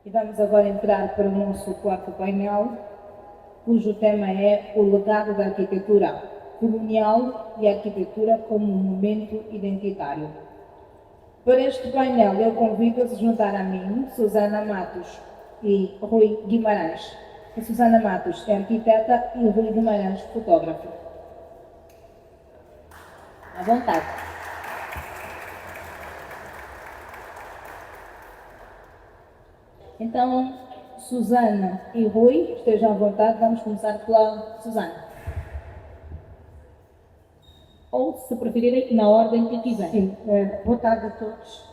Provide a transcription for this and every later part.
E vamos agora entrar para o nosso quarto painel, cujo tema é o legado da arquitetura colonial e a arquitetura como um momento identitário. Para este painel, eu convido a se juntar a mim, Susana Matos e Rui Guimarães. A Susana Matos é arquiteta e o Rui Guimarães, fotógrafo. À vontade. Então, Susana e Rui, estejam à vontade. Vamos começar pela Susana. Ou, se preferirem, na ordem que quiserem. Sim, boa tarde a todos.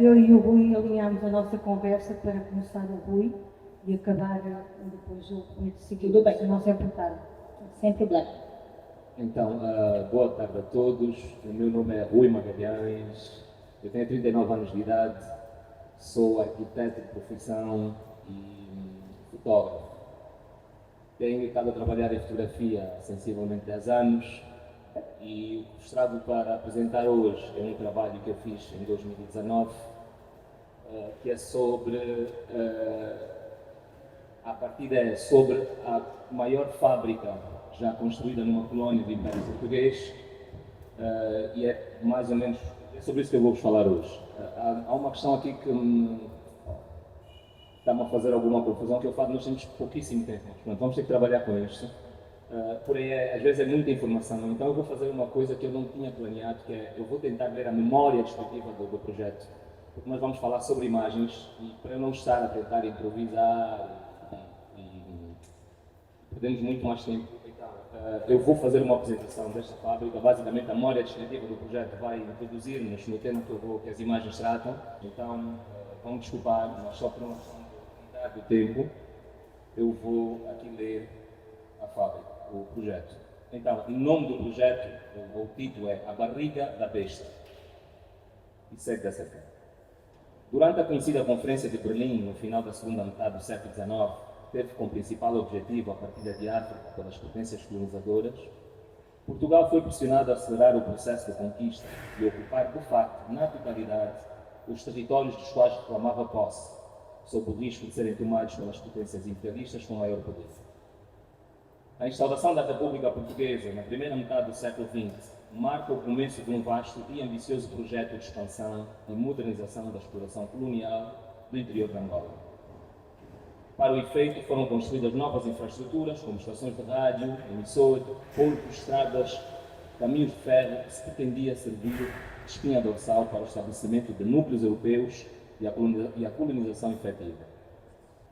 Eu e o Rui alinhámos a nossa conversa para começar o Rui e acabar depois o Rui de seguir. Tudo bem. Não se importar. Sem problema. Então, boa tarde a todos. O meu nome é Rui Magalhães. Eu tenho 39 anos de idade. Sou arquiteto de profissão e fotógrafo. Tenho estado a trabalhar em fotografia há sensivelmente 10 anos e o que vos trago para apresentar hoje é um trabalho que eu fiz em 2019 que é sobre, a partida é sobre a maior fábrica já construída numa colónia do Império Português e é mais ou menos sobre isso que eu vou vos falar hoje. Há uma questão aqui que está-me a fazer alguma confusão, que eu falo, nós temos pouquíssimo tempo, portanto, vamos ter que trabalhar com isto. Porém, às vezes é muita informação, então eu vou fazer uma coisa que eu não tinha planeado, que é, eu vou tentar ler a memória descritiva do projeto, porque nós vamos falar sobre imagens, e para eu não estar a tentar improvisar e perdemos muito mais tempo, então, eu vou fazer uma apresentação desta fábrica. Basicamente a memória descritiva do projeto vai introduzir-nos no tema que as imagens tratam, então vão desculpar, mas só por uma questão do tempo, eu vou aqui ler a fábrica, o projeto. Então, o nome do projeto, o título é A Barriga da Besta, e segue dessa forma. Durante a conhecida Conferência de Berlim, no final da segunda metade do século XIX, teve como principal objetivo a partilha de África pelas potências colonizadoras, Portugal foi pressionado a acelerar o processo de conquista e ocupar, de facto, na totalidade, os territórios dos quais reclamava posse, sob o risco de serem tomados pelas potências imperialistas com maior poder. A instauração da República Portuguesa, na primeira metade do século XX, marca o começo de um vasto e ambicioso projeto de expansão e modernização da exploração colonial do interior de Angola. Para o efeito, foram construídas novas infraestruturas, como estações de rádio, emissor, portos, estradas, caminhos de ferro, que se pretendia servir de espinha dorsal para o estabelecimento de núcleos europeus e a colonização efetiva.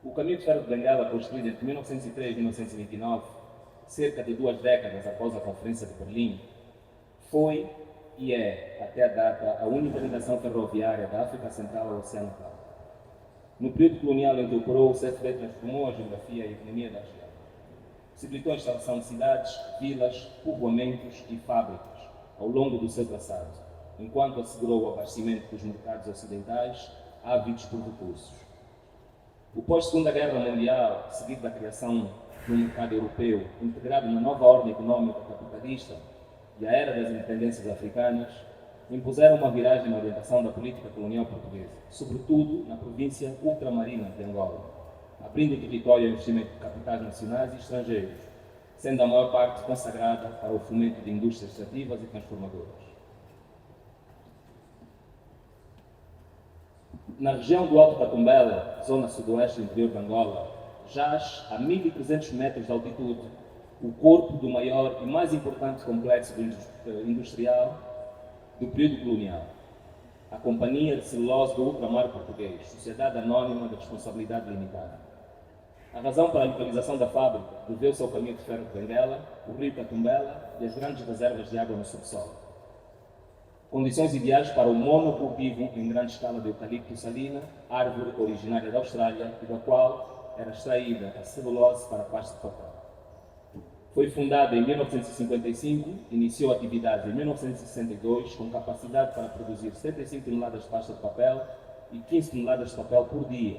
O caminho de ferro de Bengala, construído entre 1903 e 1929, cerca de 2 décadas após a Conferência de Berlim, foi e é, até a data, a única ligação ferroviária da África Central ao Oceano Atlântico. No período colonial em que operou, o CFB transformou a geografia e a economia da região. Possibilitou a instalação de cidades, vilas, povoamentos e fábricas ao longo do seu traçado, enquanto assegurou o abastecimento dos mercados ocidentais ávidos por recursos. O pós-Segunda Guerra Mundial, seguido da criação de um mercado europeu integrado na nova ordem económica capitalista e a era das independências africanas, impuseram uma viragem na orientação da política colonial portuguesa, sobretudo na província ultramarina de Angola, abrindo o território ao investimento de capitais nacionais e estrangeiros, sendo a maior parte consagrada para o fomento de indústrias extrativas e transformadoras. Na região do Alto Catumbela, zona sudoeste do interior de Angola, jaz a 1.300 metros de altitude o corpo do maior e mais importante complexo industrial do período colonial, a Companhia de Celulose do Ultramar Português, Sociedade Anónima de Responsabilidade Limitada. A razão para a localização da fábrica deveu-se ao caminho de ferro de Benguela, o rio Catumbela e as grandes reservas de água no subsolo. Condições ideais para o monocultivo em grande escala de eucalipto salina, árvore originária da Austrália e da qual era extraída a celulose para pasta de papel. Foi fundada em 1955, iniciou atividades em 1962 com capacidade para produzir 75 toneladas de pasta de papel e 15 toneladas de papel por dia.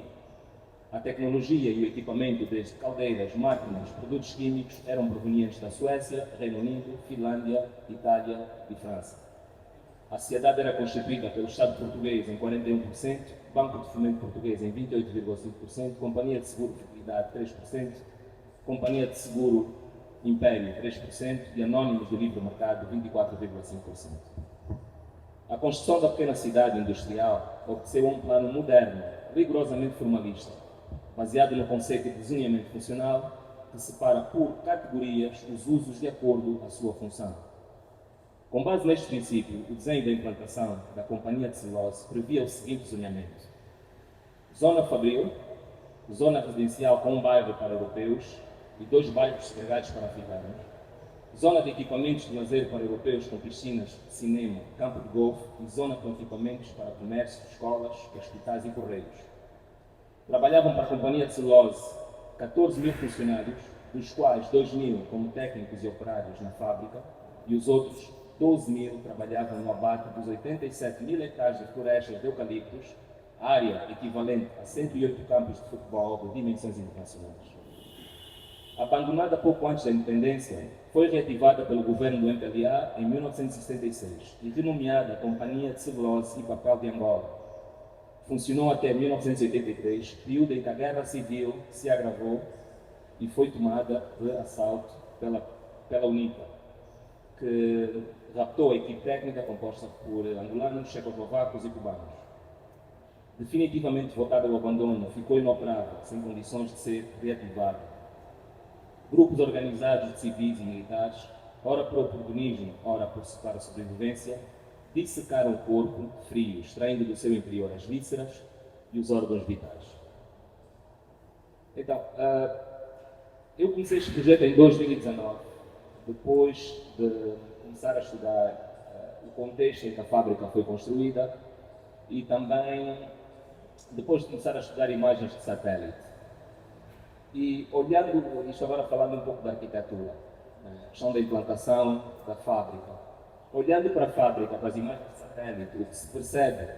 A tecnologia e o equipamento, desde caldeiras, máquinas, produtos químicos, eram provenientes da Suécia, Reino Unido, Finlândia, Itália e França. A sociedade era constituída pelo Estado português em 41%, Banco de Fomento Português em 28,5%, Companhia de Seguro Fidelidade 3%, Companhia de Seguro Império 3% e Anónimos do Livre Mercado 24,5%. A construção da pequena cidade industrial obteceu um plano moderno, rigorosamente formalista, baseado no conceito de desenvolvimento funcional que separa por categorias os usos de acordo à sua função. Com base neste princípio, o desenho da implantação da Companhia de Celulose previa o seguinte zoneamento: zona fabril, zona residencial com um bairro para europeus e 2 bairros segregados para africanos, zona de equipamentos de lazer para europeus com piscinas, cinema, campo de golfe e zona com equipamentos para comércio, escolas, hospitais e correios. Trabalhavam para a Companhia de Celulose 14 mil funcionários, dos quais 2 mil como técnicos e operários na fábrica e os outros 12 mil trabalhavam no abate dos 87 mil hectares de florestas de eucaliptos, área equivalente a 108 campos de futebol de dimensões internacionais. Abandonada pouco antes da independência, foi reativada pelo governo do MPLA em 1966 e renomeada Companhia de Celulose e Papel de Angola. Funcionou até 1983, período em que a guerra civil se agravou e foi tomada de assalto pela UNITA, que raptou a equipe técnica composta por angolanos, checoslovacos e cubanos. Definitivamente votada ao abandono, ficou inoperável, sem condições de ser reativada. Grupos organizados de civis e militares, ora por oportunismo, ora para a sobrevivência, dissecaram o corpo frio, extraindo do seu interior as vísceras e os órgãos vitais. Então, eu comecei este projeto em 2019, depois de começar a estudar o contexto em que a fábrica foi construída e também depois de começar a estudar imagens de satélite. E olhando, isto agora falando um pouco da arquitetura, a questão da implantação da fábrica, olhando para a fábrica, para as imagens de satélite, o que se percebe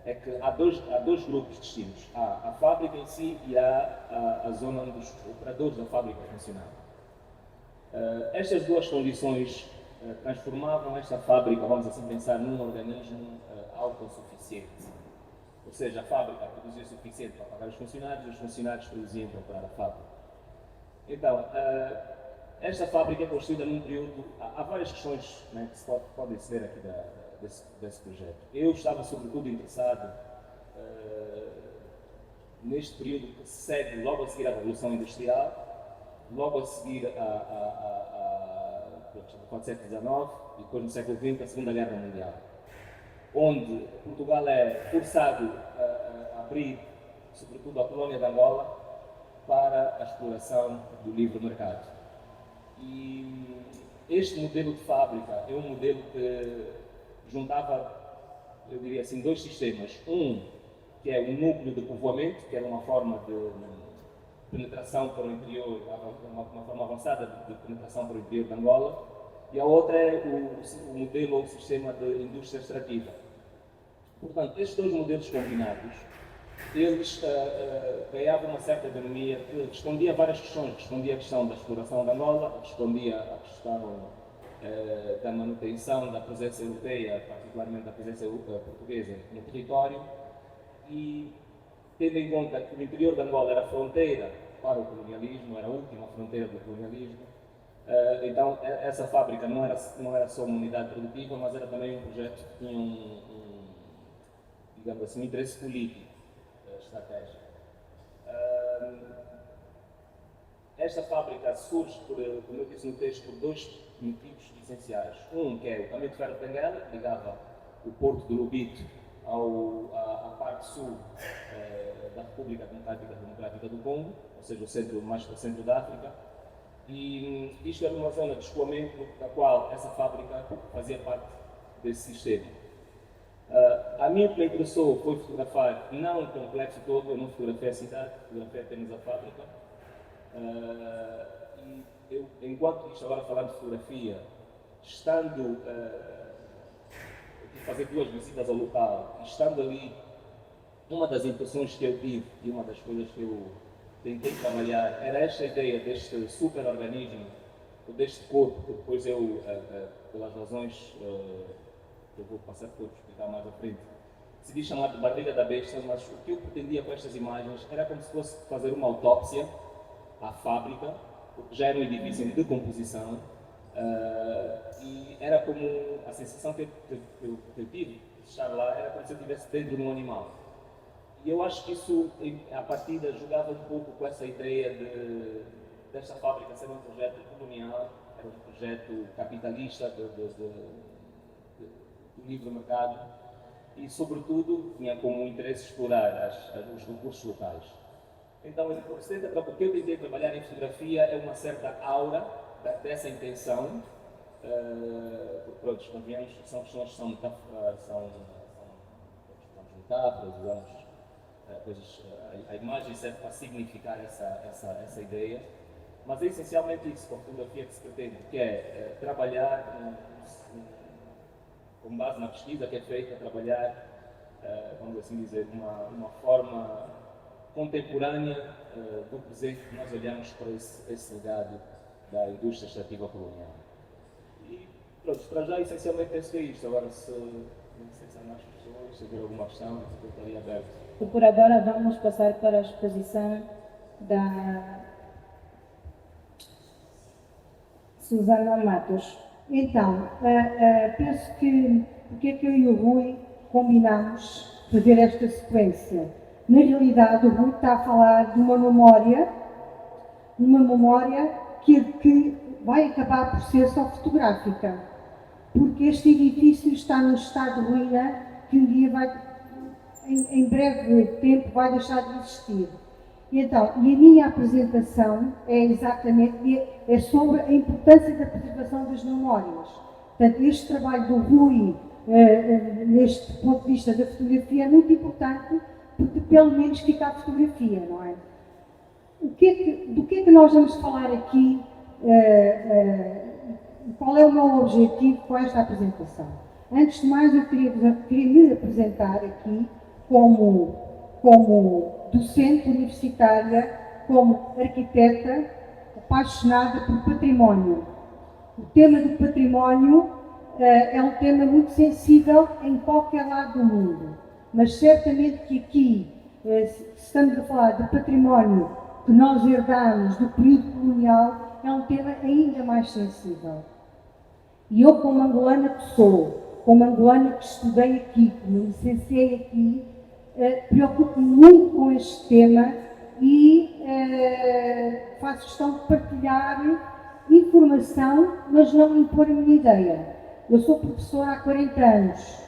é que há dois grupos distintos. Há a fábrica em si e há a zona onde os operadores da fábrica funcionavam. Estas duas condições transformavam esta fábrica, vamos assim pensar, num organismo autossuficiente. Ou seja, a fábrica produzia o suficiente para pagar os funcionários produziam para operar a fábrica. Então, esta fábrica é construída num período. Há várias questões, né, que se podem ver aqui desse projeto. Eu estava, sobretudo, interessado neste período que segue logo a seguir à Revolução Industrial, logo a seguir ao século XIX e depois no século XX, a Segunda Guerra Mundial, onde Portugal é forçado a abrir, sobretudo, a colónia de Angola para a exploração do livre mercado. E este modelo de fábrica é um modelo que juntava, eu diria assim, 2 sistemas. Um, que é o núcleo de povoamento, que era uma forma de penetração para o interior, uma forma avançada de penetração para o interior de Angola, e a outra é o modelo ou o sistema de indústria extrativa. Portanto, estes 2 modelos combinados, eles ganhavam uma certa autonomia que respondia a várias questões. Respondia a questão da exploração da Angola, respondia a questão da manutenção da presença europeia, particularmente da presença portuguesa no território, e tendo em conta que o interior de Angola era fronteira para o colonialismo, era a última fronteira do colonialismo, então essa fábrica não era só uma unidade produtiva, mas era também um projeto que tinha digamos assim, um interesse político, estratégico. Esta fábrica surge, como eu disse no texto, por 2 motivos essenciais. Um, que é o caminho de ferro de Benguela, que ligava o porto do Lubito à parte sul da República Democrática do Congo, ou seja, mais para o centro da África. E isto era uma zona de escoamento da qual essa fábrica fazia parte desse sistema. A mim o que me interessou foi fotografar não o complexo todo, eu não fotografei a cidade, fotografei apenas a fábrica. E eu, enquanto isto agora falando de fotografia, estando fazer 2 visitas ao local, estando ali, uma das impressões que eu tive e uma das coisas que eu tentei trabalhar era esta ideia deste superorganismo, deste corpo que depois eu, pelas razões que eu vou passar por explicar mais à frente, decidi chamar de Barriga da Besta, mas o que eu pretendia com estas imagens era como se fosse fazer uma autópsia à fábrica, porque já era um edifício em decomposição, e era como a sensação que eu tive de estar lá, era como se eu estivesse dentro de um animal. E eu acho que isso, à partida, jogava um pouco com essa ideia desta fábrica ser um projeto colonial, era um projeto capitalista do livre mercado e, sobretudo, tinha como interesse explorar os recursos locais. Então, o que eu tentei trabalhar em fotografia é uma certa aura dessa intenção, porque, pronto, convenhamos que são questões que são metáforas, usamos coisas, a imagem serve para significar essa ideia, mas é essencialmente isso, com a fotografia que se pretende, que é trabalhar com base na pesquisa que é feita, trabalhar, vamos assim dizer, uma forma contemporânea do presente que nós olhamos para esse legado da indústria extrativa colonial. E pronto, para já essencialmente penso que é isto. Agora, não sei se há mais pessoas, se houver alguma questão, eu estaria aberto. E por agora vamos passar para a exposição da Susana Matos. Então, penso que porque é que eu e o Rui combinamos fazer esta sequência? Na realidade, o Rui está a falar de uma memória que vai acabar por ser só fotográfica, porque este edifício está num estado de ruína que um dia em breve tempo vai deixar de existir. Então, e a minha apresentação é exatamente sobre a importância da preservação das memórias. Portanto, este trabalho do Rui, neste ponto de vista da fotografia, é muito importante, porque pelo menos fica a fotografia, não é? Do que é que nós vamos falar aqui? Qual é o meu objetivo com esta apresentação? Antes de mais, eu queria me apresentar aqui como docente universitária, como arquiteta apaixonada por património. O tema do património é um tema muito sensível em qualquer lado do mundo, mas certamente que aqui, se estamos a falar de património que nós herdamos do período colonial, é um tema ainda mais sensível. E eu, como angolana que sou, como angolana que estudei aqui, que me licenciei aqui, preocupo-me muito com este tema e faço questão de partilhar informação, mas não impor a minha ideia. Eu sou professora há 40 anos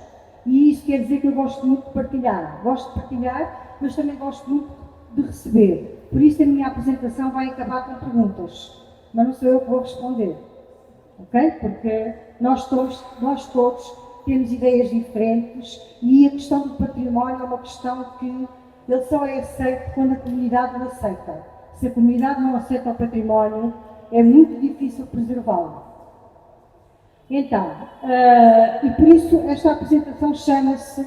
e isso quer dizer que eu gosto muito de partilhar. Gosto de partilhar, mas também gosto muito de receber. Por isso a minha apresentação vai acabar com perguntas, mas não sou eu que vou responder, ok? Porque nós todos temos ideias diferentes e a questão do património é uma questão que ele só é aceito quando a comunidade o aceita. Se a comunidade não aceita o património, é muito difícil preservá-lo. Então, e por isso esta apresentação chama-se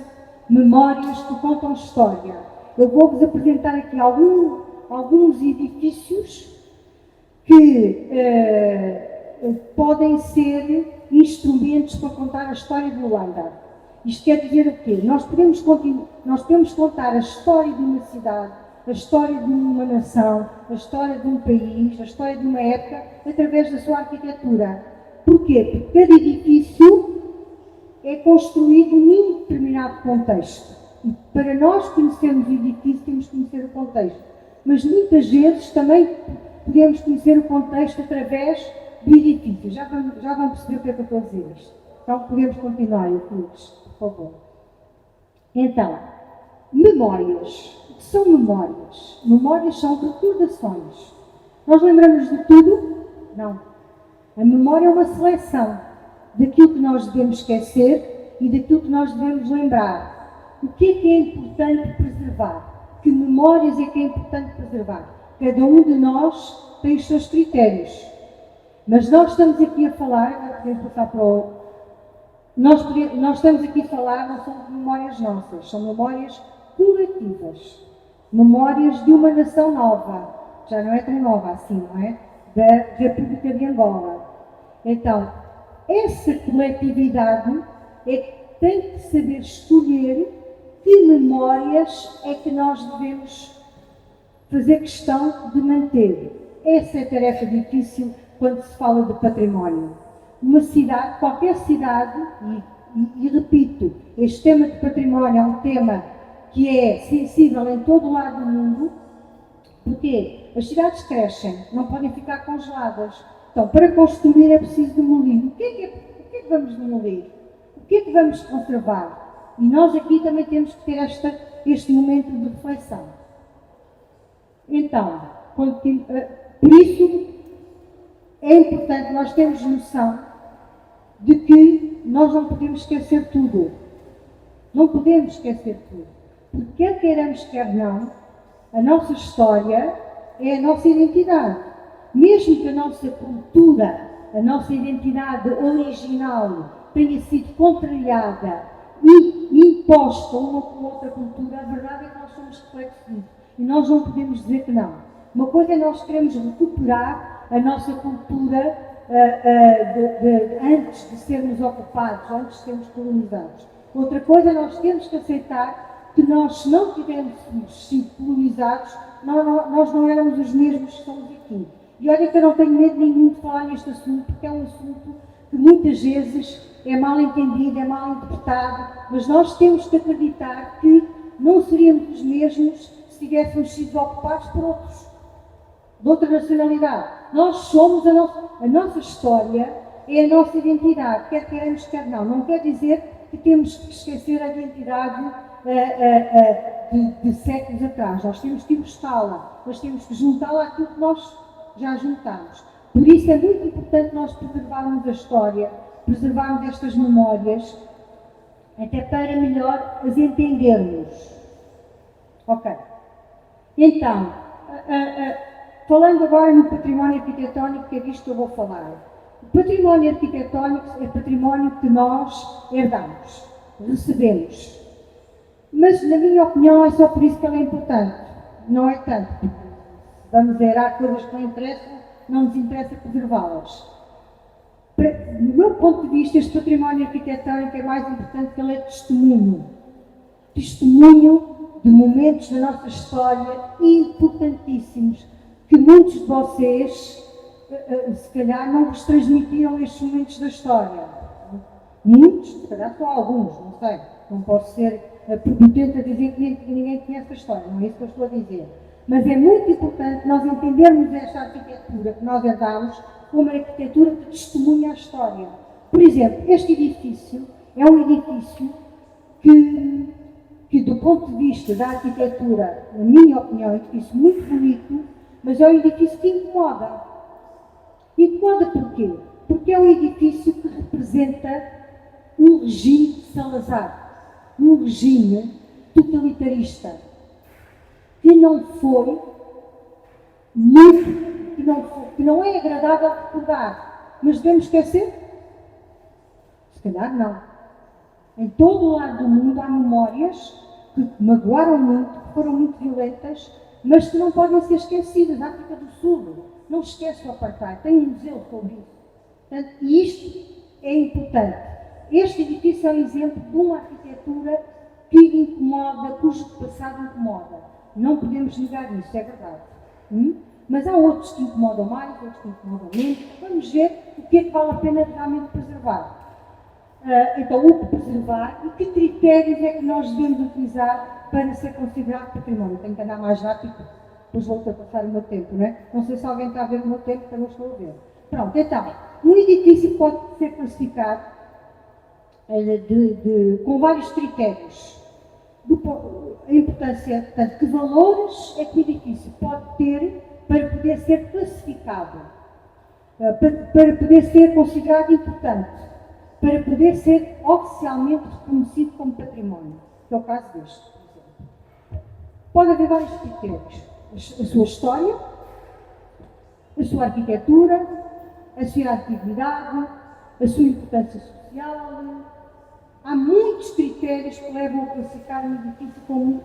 Memórias que Contam História. Eu vou-vos apresentar aqui alguns edifícios que podem ser instrumentos para contar a história de Luanda. Isto quer dizer o quê? Nós podemos contar a história de uma cidade, a história de uma nação, a história de um país, a história de uma época, através da sua arquitetura. Porquê? Porque cada edifício é construído num determinado contexto. E para nós conhecermos o edifício, temos que conhecer o contexto. Mas muitas vezes também podemos conhecer o contexto através do edifício. Já vão perceber o que é que eu estou a dizer isto. Então podemos continuar, Euclides, por favor. Então, memórias. O que são memórias? Memórias são recordações. Nós lembramos de tudo? Não. A memória é uma seleção daquilo que nós devemos esquecer e daquilo que nós devemos lembrar. O que é importante preservar? Que memórias é que é importante preservar? Cada um de nós tem os seus critérios. Mas nós estamos aqui a falar, podemos passar para o... Nós estamos aqui a falar, não são memórias nossas, são memórias coletivas. Memórias de uma nação nova. Já não é tão nova assim, não é? Da República de Angola. Então, essa coletividade é tem que saber escolher que memórias é que nós devemos fazer questão de manter. Essa é a tarefa difícil quando se fala de património. Uma cidade, qualquer cidade, e repito, este tema de património é um tema que é sensível em todo o lado do mundo, porque as cidades crescem, não podem ficar congeladas. Então, para construir é preciso demolir. O que é que vamos demolir? O que é que vamos conservar? E nós aqui também temos que ter este momento de reflexão. Então, por isso, é importante nós termos noção de que nós não podemos esquecer tudo. Não podemos esquecer tudo. Porque quer queiramos, quer não, a nossa história é a nossa identidade. Mesmo que a nossa cultura, a nossa identidade original tenha sido contrariada e imposta uma com outra cultura, a verdade é que nós somos reflexos disso. E nós não podemos dizer que não. Uma coisa é nós queremos recuperar a nossa cultura antes de sermos ocupados, antes de sermos colonizados. Outra coisa é nós temos que aceitar que nós, se não tivéssemos sido colonizados, nós não éramos os mesmos que somos aqui. E olha que eu não tenho medo nenhum de falar neste assunto, porque é um assunto que muitas vezes é mal entendido, é mal interpretado, mas nós temos que acreditar que não seríamos os mesmos se tivéssemos sido ocupados por outros, de outra nacionalidade. Nós somos a nossa história, é a nossa identidade, quer queiramos, quer não. Não quer dizer que temos que esquecer a identidade de séculos atrás. Nós temos que buscá-la, nós temos que juntá-la àquilo que nós já juntamos. Por isso é muito importante nós preservarmos a história, preservarmos estas memórias, até para melhor as entendermos. Ok. Então, falando agora no património arquitetónico, que é disto que eu vou falar. O património arquitetónico é património que nós herdamos, recebemos. Mas, na minha opinião, é só por isso que ele é importante. Não é tanto. Vamos herdar coisas que não interessam, não nos interessa preservá-las. Do meu ponto de vista, este património arquitetónico é mais importante que ele é testemunho. Testemunho de momentos da nossa história importantíssimos, que muitos de vocês, se calhar, não vos transmitiram estes momentos da história. Muitos, se calhar só alguns, não sei. Não posso ser prepotente a dizer que ninguém conhece a história, não é isso que eu estou a dizer. Mas é muito importante nós entendermos esta arquitetura que nós herdamos como uma arquitetura que testemunha a história. Por exemplo, este edifício é um edifício que do ponto de vista da arquitetura, na minha opinião, é um edifício muito bonito, mas é um edifício que incomoda. Incomoda porquê? Porque é um edifício que representa um regime de Salazar, um regime totalitarista, que não foi muito, que não é agradável recordar, mas devemos esquecer? Se calhar não. Em todo o lado do mundo há memórias que magoaram muito, que foram muito violentas, mas que não podem ser esquecidas. A África do Sul não esquece o apartheid, tem um museu sobre isso. Portanto, e isto é importante. Este edifício é um exemplo de uma arquitetura que incomoda, cujo passado incomoda. Não podemos negar isso, é verdade. Mas há outros que incomodam mais, outros que incomodam menos. Vamos ver o que é que vale a pena realmente preservar. Então, o que preservar e que critérios é que nós devemos utilizar para ser considerado património? Tenho que andar mais rápido, depois vou ultrapassar o meu tempo, não é? Não sei se alguém está a ver o meu tempo, porque eu não estou a ver. Pronto, então, um edifício pode ser classificado com vários critérios. A importância, portanto, que valores é que o edifício pode ter para poder ser classificado, para poder ser considerado importante, para poder ser oficialmente reconhecido como património, que é o caso deste, por exemplo. Pode haver vários critérios. A sua história, a sua arquitetura, a sua antiguidade, a sua importância social. Há muitos critérios que levam a classificar um edifício como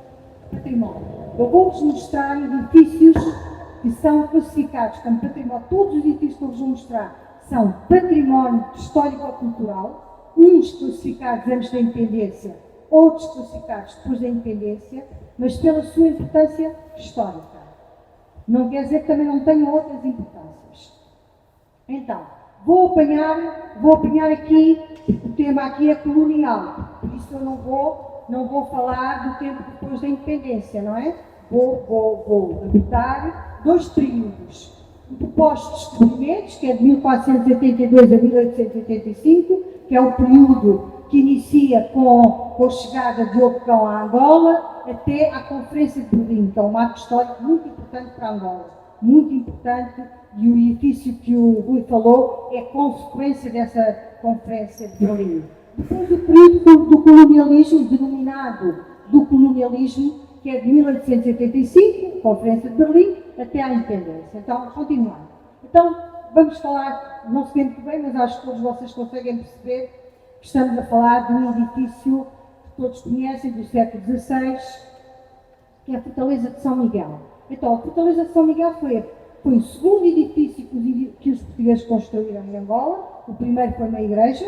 património. Eu vou-vos mostrar edifícios que são classificados como património. Todos os edifícios que eu vos vou mostrar são património histórico-cultural, uns classificados antes da independência, outros classificados depois da independência, mas pela sua importância histórica. Não quer dizer que também não tenham outras importâncias. Então, vou apanhar aqui, o tema aqui é colonial, por isso eu não vou falar do tempo depois da independência, não é? Vou habitar dois períodos. O pós-descobrimentos, que é de 1482 a 1885, que é o período que inicia com a chegada de Ocão a Angola, até à Conferência de Berlim, que é um marco histórico muito importante para Angola. Muito importante, e o edifício que o Rui falou é consequência dessa Conferência de Berlim. Depois o período do colonialismo, denominado do colonialismo, que é de 1885, Conferência de Berlim, até à independência. Então, continuando. Então, vamos falar, não se vê muito bem, mas acho que todos vocês conseguem perceber que estamos a falar de um edifício que todos conhecem, do século XVI, que é a Fortaleza de São Miguel. Então, a Fortaleza de São Miguel foi o segundo edifício que os portugueses construíram em Angola. O primeiro foi uma igreja.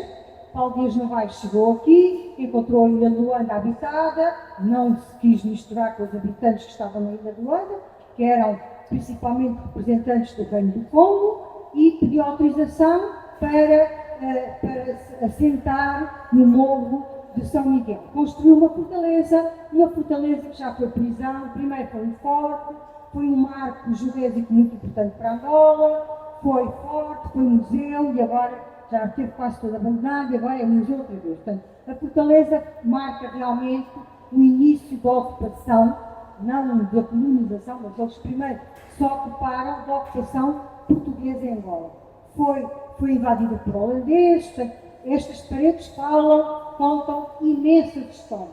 Paulo Dias Novaes chegou aqui, encontrou a Ilha de Luanda habitada, não se quis misturar com os habitantes que estavam na Ilha de Luanda, que eram principalmente representantes do Reino do Congo, e pediu autorização para assentar no morro de São Miguel. Construiu uma fortaleza que já foi prisão. Primeiro foi um forte, foi um marco geodésico muito importante para Angola, foi forte, foi museu, e agora já teve quase todo abandonado, e agora é museu outra vez. Portanto, a fortaleza marca realmente o início da ocupação, não da colonização, mas eles primeiro só ocuparam da ocupação portuguesa em Angola. Foi invadida por holandeses. Portanto, estas paredes contam imensas histórias.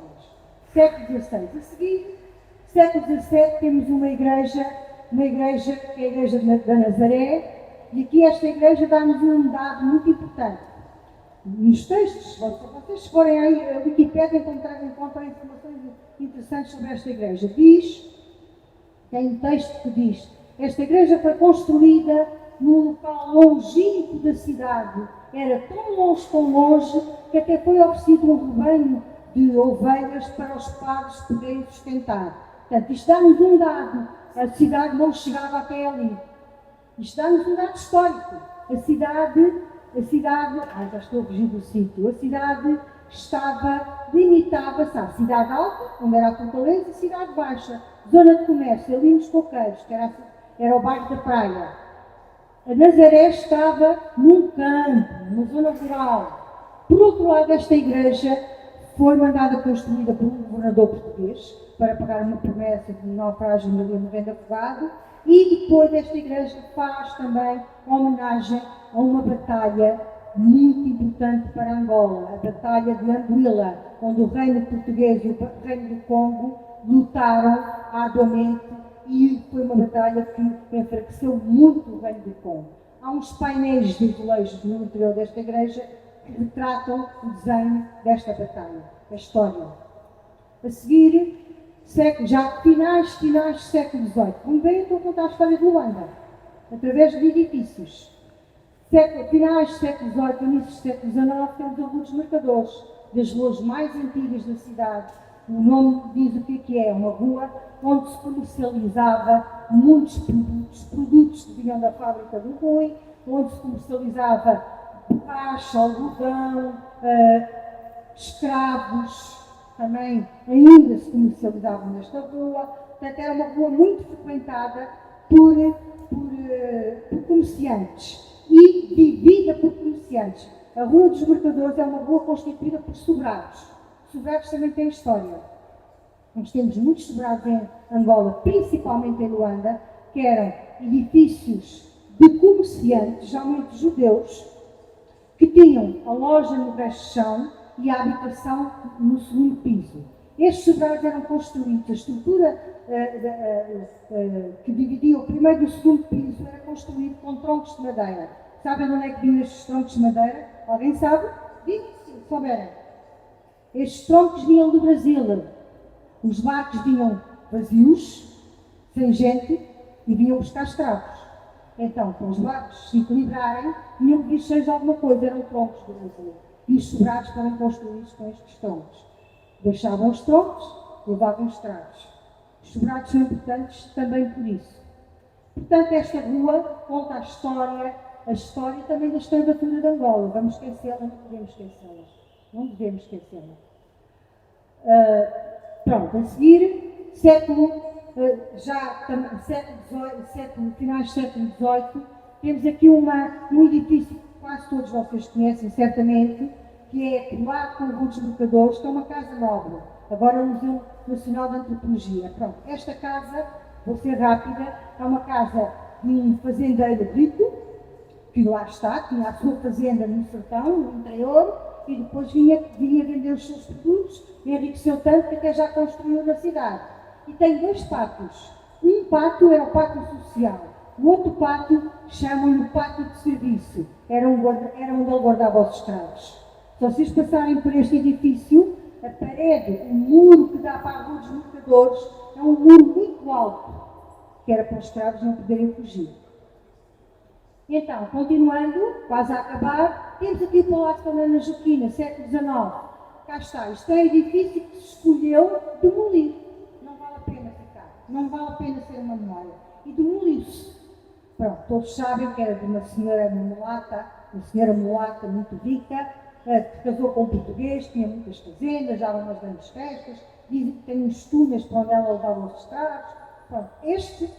Século XVI. A seguir, século XVII, temos uma igreja que é a Igreja da Nazaré, e aqui esta igreja dá-nos um dado muito importante. Nos textos, se vocês forem aí a Wikipédia, encontram informações interessantes sobre esta igreja. Tem um texto que diz: esta igreja foi construída num local longínquo da cidade. Era tão longe, que até foi oferecido um rebanho de ovelhas para os padres poderem sustentar. Portanto, isto dá-nos um dado. A cidade não chegava até ali. Isto dá-nos um dado histórico. A cidade, já estou a fugir do sítio, a cidade limitava-se à cidade alta, onde era a fortaleza, e cidade baixa, zona de comércio, ali nos Coqueiros, que era o bairro da Praia. A Nazaré estava num campo, numa zona rural. Por outro lado, esta igreja foi mandada construída por um governador português, para pagar uma promessa de naufrágio no Renda Afogado, e depois esta igreja faz também homenagem a uma batalha muito importante para Angola, a Batalha de Anguilla, onde o reino português e o reino do Congo lutaram arduamente, e foi uma batalha que enfraqueceu muito o reino do Congo. Há uns painéis de azulejos no interior desta igreja que retratam o desenho desta batalha, a história. A seguir, já finais do século XVIII. Como bem, eu estou a contar a história de Luanda, através de edifícios. Finais do século XVIII, início do século XIX, temos a Rua dos Mercadores, das ruas mais antigas da cidade. O nome diz o que é uma rua onde se comercializava muitos produtos que vinham da fábrica do Rui, onde se comercializava borracha, algodão, escravos, também ainda se comercializavam nesta rua. Portanto, era uma rua muito frequentada por comerciantes e vivida por comerciantes. A Rua dos Mercadores é uma rua constituída por sobrados. Sobrados também têm história. Nós temos muitos sobrados em Angola, principalmente em Luanda, que eram edifícios de comerciantes, geralmente judeus, que tinham a loja no resto de chão e a habitação no segundo piso. Estes sobrados eram construídos, a estrutura que dividia o primeiro e o segundo piso era construído com troncos de madeira. Sabem de onde é que vinham estes troncos de madeira? Alguém sabe? Digam se souberem. Estes troncos vinham do Brasil. Os barcos vinham vazios, sem gente, e vinham buscar escravos. Então, para os barcos se equilibrarem, tinham que vir cheios de alguma coisa, eram troncos do Brasil. E os sobrados foram construídos com estes troncos. Deixavam os troncos, levavam os traves. Os sobrados são importantes também por isso. Portanto, esta rua conta a história também da escravatura de Angola. Vamos esquecê-la, não podemos esquecê-la. Não devemos esquecê-la. Pronto, a seguir, finais do século XVIII, temos aqui um edifício que quase todos vocês conhecem, certamente, que é lá com os Mercadores, que é uma casa nobre, agora é o Museu Nacional de Antropologia. Pronto, esta casa, vou ser rápida, é uma casa de um fazendeiro rico, que lá está, tinha a sua fazenda no sertão, no interior, e depois vinha vender os seus produtos, e enriqueceu tanto que até já construiu na cidade. E tem 2 pátios. Um pátio era o pátio social, o outro pátio chamam-lhe o pátio de serviço, era onde ele guardava os escravos. Se vocês passarem por este edifício, a parede, o muro que dá para a Rua dos Mercadores, é um muro muito alto, que era para os escravos não poderem fugir. Então, continuando, quase a acabar, temos aqui o Palácio da Ana Joaquina, século XIX. Cá está, isto é um edifício que se escolheu demolir. Não vale a pena ficar, não vale a pena ser uma memória. E demoliu-se. Pronto, todos sabem que era de uma senhora mulata muito rica, que casou com um português, tinha muitas fazendas, dava umas grandes festas, dizem que tem uns túneis para onde ela levava os escravos. Pronto, este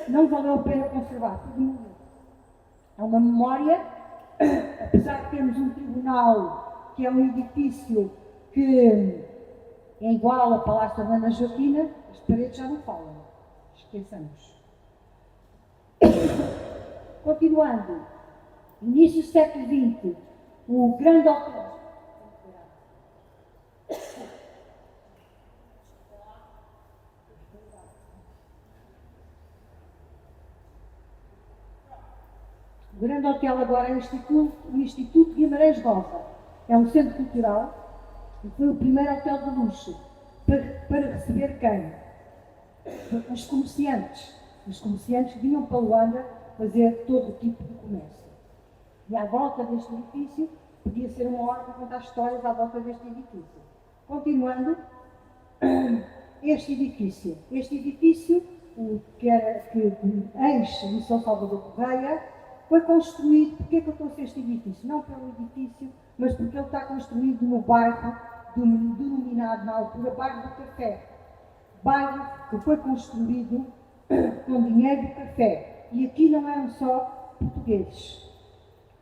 não valeu a pena conservar, tudo demoliu. É uma memória, apesar de termos um tribunal, que é um edifício que é igual ao Palácio da Ana Joaquina, as paredes já não falam, esqueçamos. Continuando, início do século XX, o grande hotel. O grande hotel agora é o Instituto Guimarães Rosa. É um centro cultural e foi o primeiro hotel de luxo para receber quem? Os comerciantes. Os comerciantes vinham para Luanda fazer todo o tipo de comércio. E à volta deste edifício, podia ser uma hora para contar histórias à volta deste edifício. Continuando, este edifício, que enche o São Salvador Correia, foi construído. Porquê que eu trouxe este edifício? Não pelo edifício, mas porque ele está construído no bairro denominado na altura Bairro do Café. Bairro que foi construído com dinheiro do café. E aqui não eram só portugueses.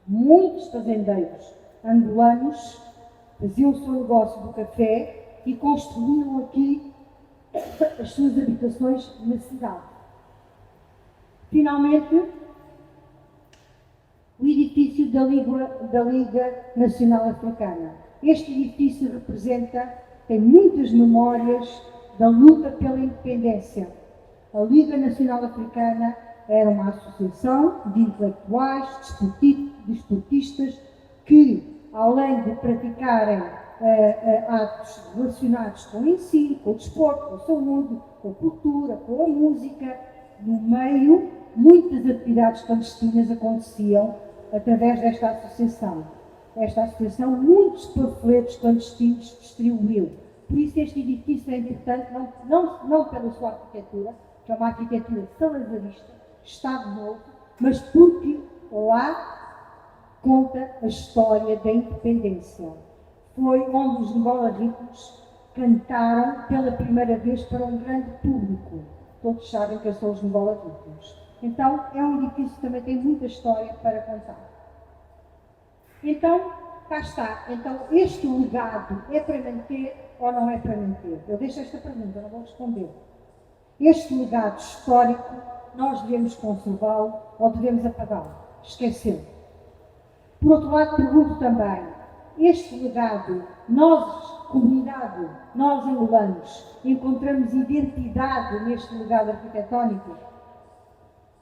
Muitos fazendeiros angolanos faziam o seu negócio do café e construíram aqui as suas habitações na cidade. Finalmente, o edifício da Liga Nacional Africana. Este edifício tem muitas memórias da luta pela independência. A Liga Nacional Africana era uma associação de intelectuais, desportistas, que, além de praticarem atos relacionados com o ensino, com o desporto, com a saúde, com a cultura, com a música, no meio, muitas atividades clandestinas aconteciam através desta associação. Esta associação, muitos panfletos clandestinos distribuiu. Por isso este edifício é importante, não pela sua arquitetura, que é uma arquitetura salazarista, Estado Novo, mas porque lá conta a história da independência. Foi onde os Angola-Ricos cantaram pela primeira vez para um grande público. Todos sabem que são os Angola-Ricos. Então, é um edifício que também tem muita história para contar. Então, cá está. Então, este legado é para manter ou não é para manter? Eu deixo esta pergunta, não vou responder. Este legado histórico, nós devemos conservá-lo ou devemos apagá-lo, esquecê-lo. Por outro lado, pergunto também, este legado, nós, comunidade, nós angolanos, encontramos identidade neste legado arquitetónico?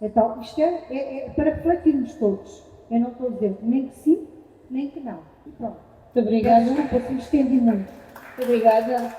Então, isto é para refletirmos todos. Eu não estou a dizer nem que sim, nem que não. Pronto. Muito obrigada. Desculpa se me estendi muito. Muito obrigada.